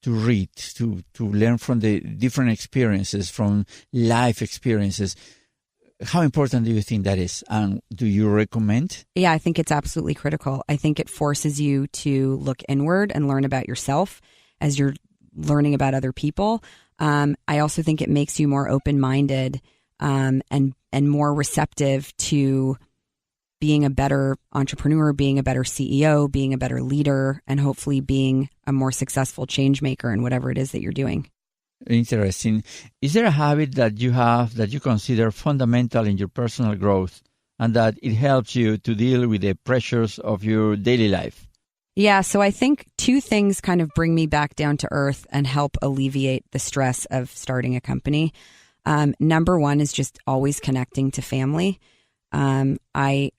read, to learn from the different experiences, from life experiences. How important do you think that is? And do you recommend? Yeah, I think it's absolutely critical. I think it forces you to look inward and learn about yourself as you're learning about other people. I also think it makes you more open-minded and more receptive to being a better entrepreneur, being a better CEO, being a better leader, and hopefully being a more successful change maker in whatever it is that you're doing. Interesting. Is there a habit that you have that you consider fundamental in your personal growth and that it helps you to deal with the pressures of your daily life? Yeah, so I think two things kind of bring me back down to earth and help alleviate the stress of starting a company. Number one is just always connecting to family. I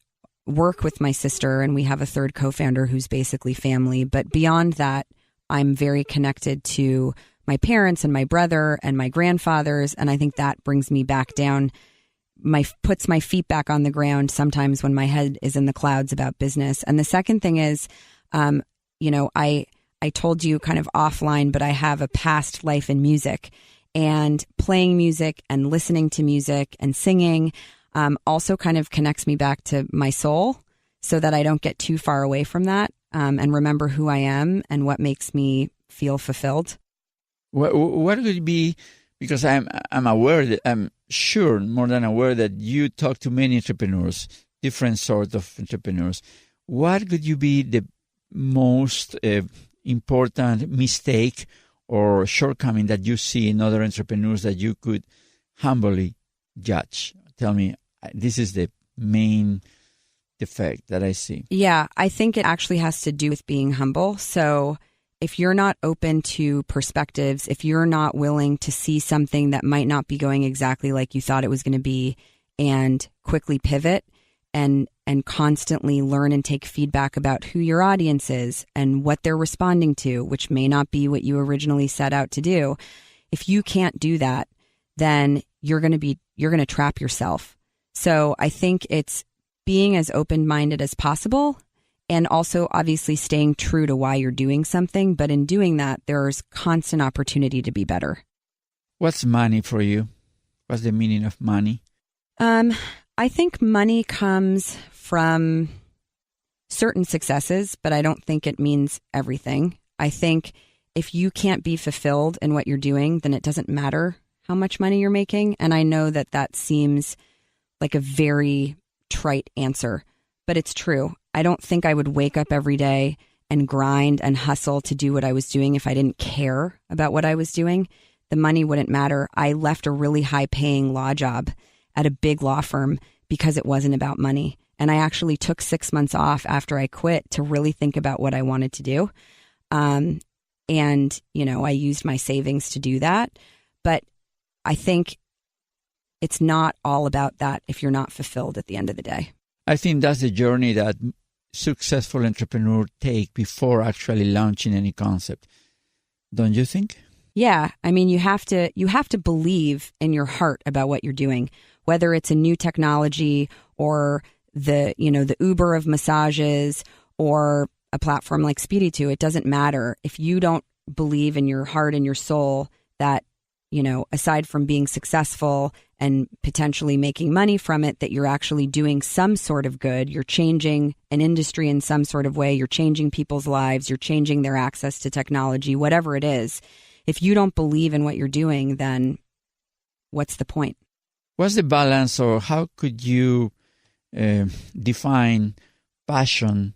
work with my sister and we have a third co-founder who's basically family. But beyond that, I'm very connected to my parents and my brother and my grandfathers. And I think that brings me back down, puts my feet back on the ground sometimes when my head is in the clouds about business. And the second thing is, I told you kind of offline, but I have a past life in music, and playing music and listening to music and singing also kind of connects me back to my soul so that I don't get too far away from that and remember who I am and what makes me feel fulfilled. What would it be? Because I'm aware that I'm sure more than aware that you talk to many entrepreneurs, different sorts of entrepreneurs. What could you be the most important mistake or shortcoming that you see in other entrepreneurs that you could humbly judge? Tell me, this is the main defect that I see. Yeah, I think it actually has to do with being humble. So if you're not open to perspectives, if you're not willing to see something that might not be going exactly like you thought it was going to be and quickly pivot and constantly learn and take feedback about who your audience is and what they're responding to, which may not be what you originally set out to do. If you can't do that, then you're going to trap yourself. So I think it's being as open-minded as possible and also obviously staying true to why you're doing something. But in doing that, there's constant opportunity to be better. What's money for you? What's the meaning of money? I think money comes from certain successes, but I don't think it means everything. I think if you can't be fulfilled in what you're doing, then it doesn't matter how much money you're making. And I know that seems like a very trite answer, but it's true. I don't think I would wake up every day and grind and hustle to do what I was doing if I didn't care about what I was doing. The money wouldn't matter. I left a really high-paying law job at a big law firm because it wasn't about money. And I actually took 6 months off after I quit to really think about what I wanted to do. And, I used my savings to do that. But I think it's not all about that if you're not fulfilled at the end of the day. I think that's the journey that successful entrepreneurs take before actually launching any concept. Don't you think? Yeah. I mean, you have to believe in your heart about what you're doing, whether it's a new technology or the Uber of massages or a platform like Spiritú. It doesn't matter. If you don't believe in your heart and your soul that, aside from being successful and potentially making money from it, that you're actually doing some sort of good, you're changing an industry in some sort of way, you're changing people's lives, you're changing their access to technology, whatever it is. If you don't believe in what you're doing, then what's the point? What's the balance, or how could you define passion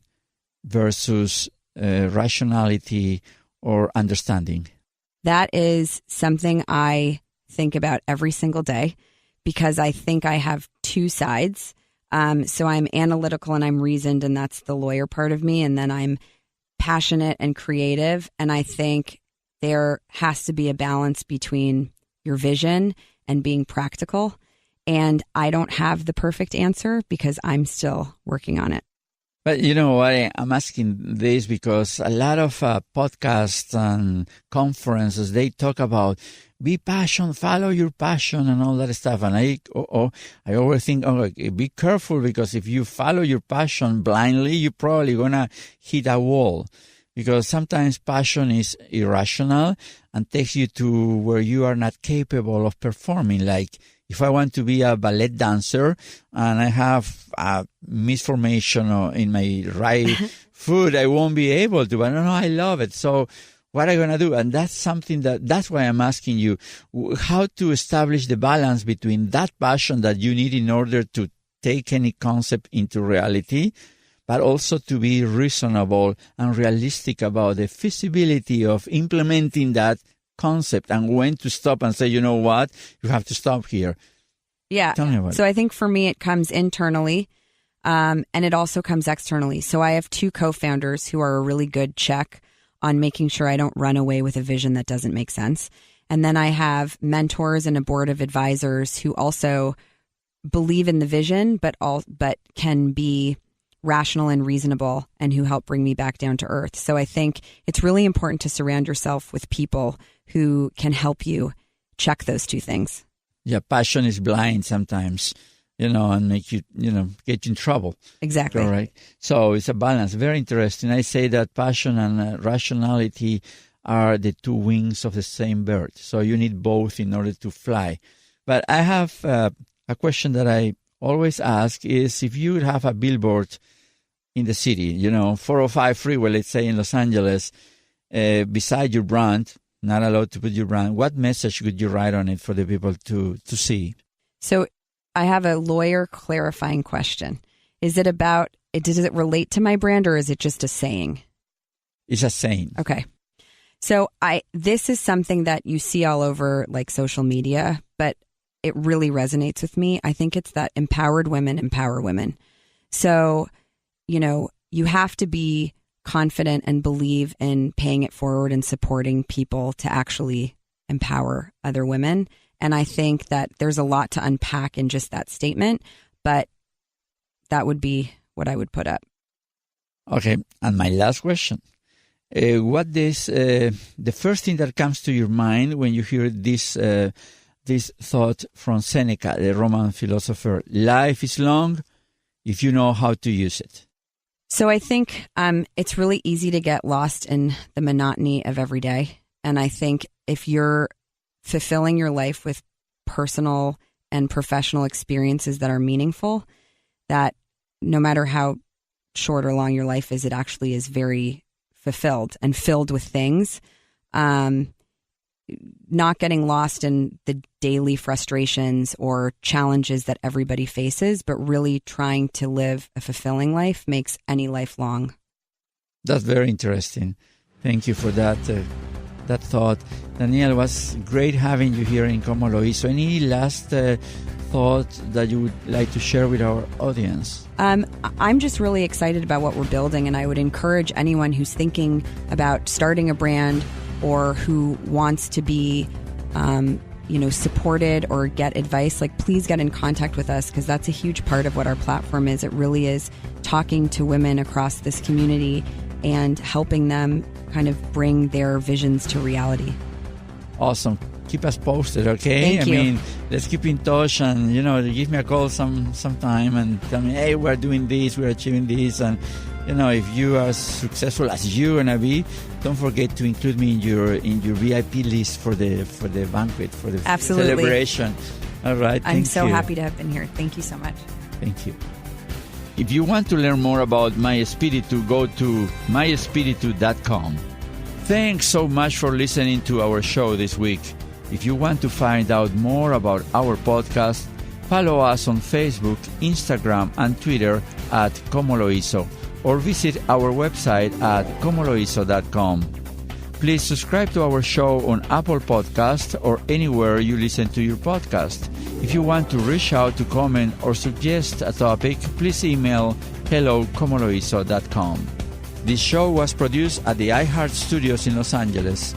versus rationality or understanding? That is something I think about every single day because I think I have two sides. So I'm analytical and I'm reasoned, and that's the lawyer part of me. And then I'm passionate and creative. And I think there has to be a balance between your vision and being practical. And I don't have the perfect answer because I'm still working on it. But you know what? I'm asking this because a lot of podcasts and conferences, they talk about be passionate, follow your passion and all that stuff. And I always think, be careful, because if you follow your passion blindly, you're probably going to hit a wall. because sometimes passion is irrational and takes you to where you are not capable of performing. Like if I want to be a ballet dancer and I have a misformation in my right foot, I won't be able to. But no, I love it. So what am I going to do? And that's something that's why I'm asking you how to establish the balance between that passion that you need in order to take any concept into reality, but also to be reasonable and realistic about the feasibility of implementing that concept and when to stop and say, you know what, you have to stop here. Yeah. Tell me about it. So I think for me, it comes internally and it also comes externally. So I have 2 co-founders who are a really good check on making sure I don't run away with a vision that doesn't make sense. And then I have mentors and a board of advisors who also believe in the vision, but can be rational and reasonable and who help bring me back down to earth. So I think it's really important to surround yourself with people who can help you check those 2 things. Yeah, passion is blind sometimes, and make you, get in trouble. Exactly. All right. So it's a balance. Very interesting. I say that passion and rationality are the 2 wings of the same bird. So you need both in order to fly. But I have a question that I always ask is if you would have a billboard in the city, 405 freeway, let's say in Los Angeles, beside your brand, not allowed to put your brand, what message would you write on it for the people to see? So I have a lawyer clarifying question. Does it relate to my brand or is it just a saying? It's a saying. Okay. So this is something that you see all over like social media, but it really resonates with me. I think it's that empowered women empower women. So, you have to be confident and believe in paying it forward and supporting people to actually empower other women. And I think that there's a lot to unpack in just that statement, but that would be what I would put up. Okay. And my last question. What is the first thing that comes to your mind when you hear this thought from Seneca, the Roman philosopher? Life is long if you know how to use it. So I think it's really easy to get lost in the monotony of every day. And I think if you're fulfilling your life with personal and professional experiences that are meaningful, that no matter how short or long your life is, it actually is very fulfilled and filled with things. Not getting lost in the daily frustrations or challenges that everybody faces, but really trying to live a fulfilling life makes any life long. That's very interesting. Thank you for that thought. Danielle, it was great having you here in Como Lo Hizo. Any last thought that you would like to share with our audience? I'm just really excited about what we're building, and I would encourage anyone who's thinking about starting a brand or who wants to be, supported or get advice, please get in contact with us, because that's a huge part of what our platform is. It really is talking to women across this community and helping them kind of bring their visions to reality. Awesome. Keep us posted, okay? Thank you. Let's keep in touch and, give me a call sometime and tell me, hey, we're doing this, we're achieving this. And, if you are successful as you're going to be, don't forget to include me in your VIP list for the banquet, for the Absolutely. Celebration. All right. I'm so happy to have been here. Thank you so much. Thank you. If you want to learn more about My Spiritú, go to myspiritú.com. Thanks so much for listening to our show this week. If you want to find out more about our podcast, follow us on Facebook, Instagram, and Twitter at ComoLoHizo, or visit our website at ComoLoHizo.com. Please subscribe to our show on Apple Podcasts or anywhere you listen to your podcast. If you want to reach out to comment or suggest a topic, please email hello@comolohizo.com. This show was produced at the iHeart Studios in Los Angeles.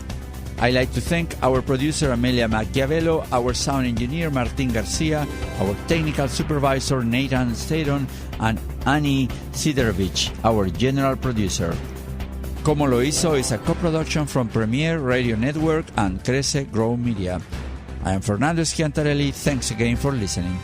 I'd like to thank our producer Amelia Macchiavello, our sound engineer Martin Garcia, our technical supervisor Nathan Staton, and Annie Siderovich, our general producer. Como Lo Hizo is a co-production from Premier Radio Network and Crece Grow Media. I am Fernando Schiantarelli. Thanks again for listening.